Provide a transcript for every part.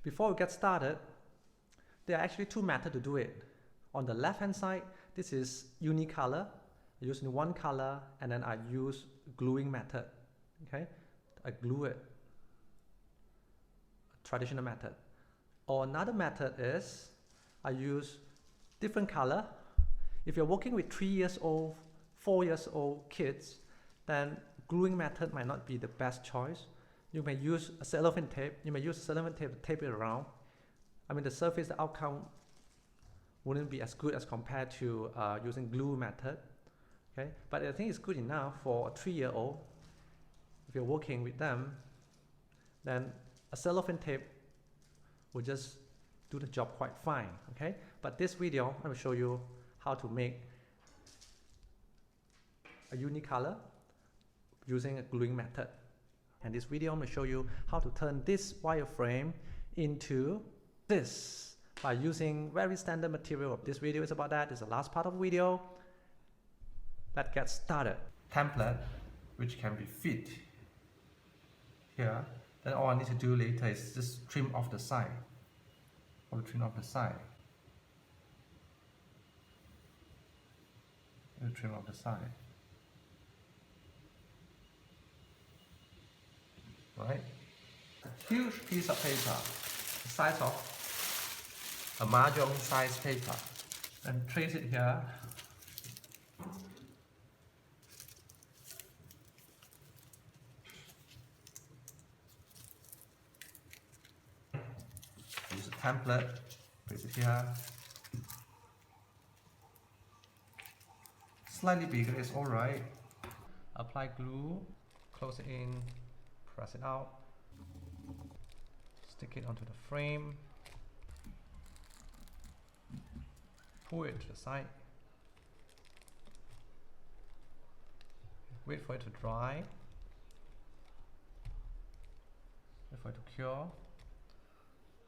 Before we get started, there are actually two methods to do it. On the left hand side, this is unicolor. I use one color and then I use gluing method. Okay, I glue it. Traditional method. Or another method is I use different color. If you're working with 3 years old, 4 years old kids, then gluing method might not be the best choice. You may use a cellophane tape. You may use cellophane tape to tape it around. I mean, the surface, the outcome wouldn't be as good as compared to using glue method. Okay, but I think it's good enough for a 3-year-old. If you're working with them, then a cellophane tape will just do the job quite fine. Okay, but this video I will show you how to make a unicolor using a gluing method. And this video I'm going to show you how to turn this wireframe into this by using very standard material. This video is about that. This is the last part of the video. Let's get started. Template which can be fit here. Then all I need to do later is just trim off the side. Or trim off the side. Trim off the side. Right? A huge piece of paper, the size of a mahjong size paper, and trace it here. Use a template, place it here. Slightly bigger is alright. Apply glue, close it in. Press it out, stick it onto the frame, pull it to the side, wait for it to dry, wait for it to cure.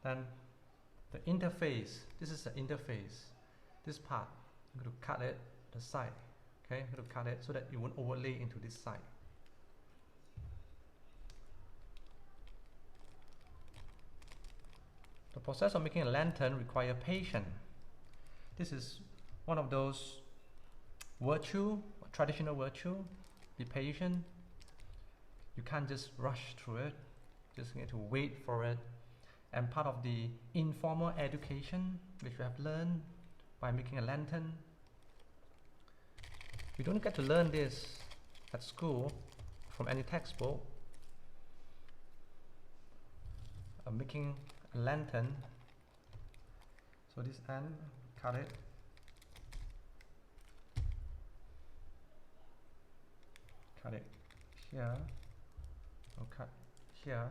Then the interface, this is the interface, this part, I'm going to cut it the side, okay, I'm going to cut it so that it won't overlay into this side. The process of making a lantern requires patience. This is one of those traditional virtue. Be patient. You can't just rush through it. Just need to wait for it. And part of the informal education which we have learned by making a lantern. You don't get to learn this at school from any textbook. Making a lantern, so this end, cut it, here, or cut here.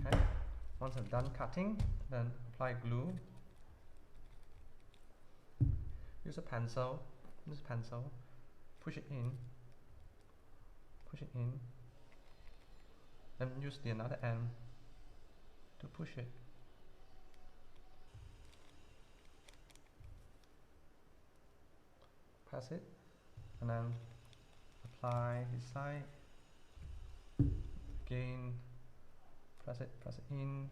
Okay, once I'm done cutting, then apply glue. Use a pencil, push it in, then use the another end to push it. Press it, and then apply this side. Again, press it in,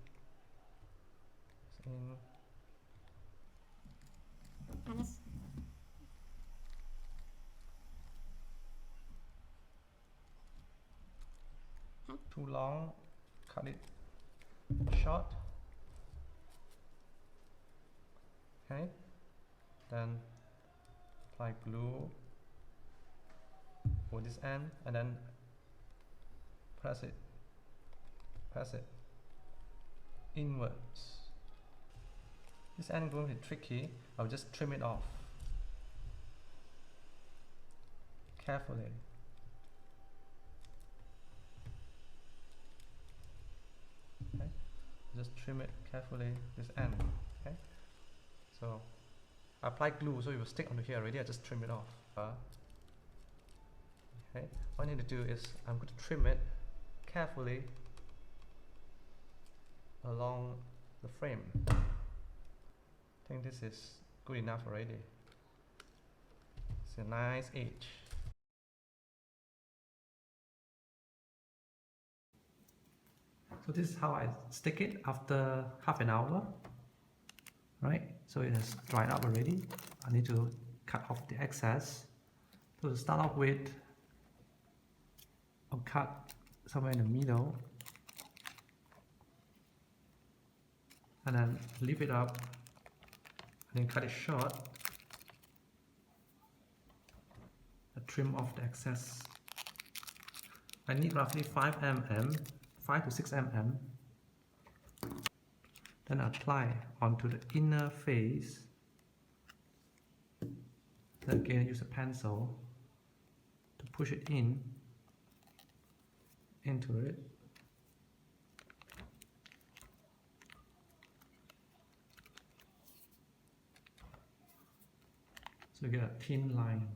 Too long, cut it short. Okay, then apply glue for this end and then press it inwards. This end is going to be tricky. I'll just trim it off carefully. Okay, just trim it carefully, this end. Okay, so I applied glue so it will stick onto here already. I just trim it off. Okay, what I need to do is I'm going to trim it carefully along the frame. I think this is good enough already. It's a nice edge. So this is how I stick it after half an hour, right? So it has dried up already. I need to cut off the excess. So to start off with, I'll cut somewhere in the middle and then leave it up and then cut it short and trim off the excess. I need roughly 5 mm, 5 to 6 mm. Then apply onto the inner face. Then again use a pencil to push it into it. So you get a thin line.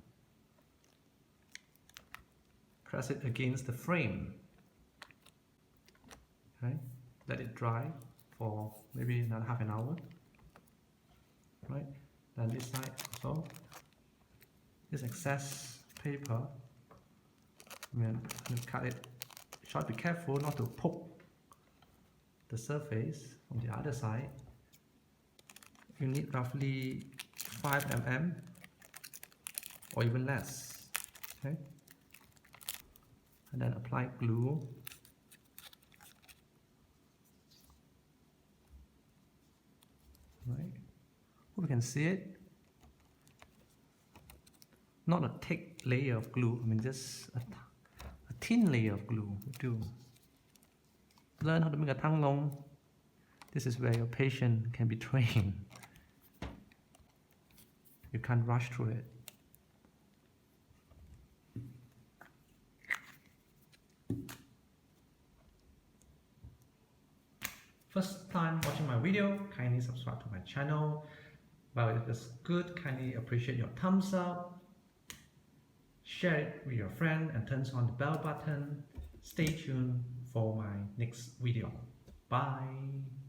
Press it against the frame. Okay, let it dry for maybe another half an hour. Right, then this side also. This excess paper, I'm cut it short. Be careful not to poke the surface on the other side. You need roughly 5 mm or even less. Okay, and then apply glue. Right, hope you can see it. Not a thick layer of glue, I mean just a thin layer of glue will do. Learn how to make a tang long. This is where your patient can be trained. You can't rush through it. First time watching my video, kindly subscribe to my channel. Well, if it's good, kindly appreciate your thumbs up. Share it with your friend and turn on the bell button. Stay tuned for my next video. Bye.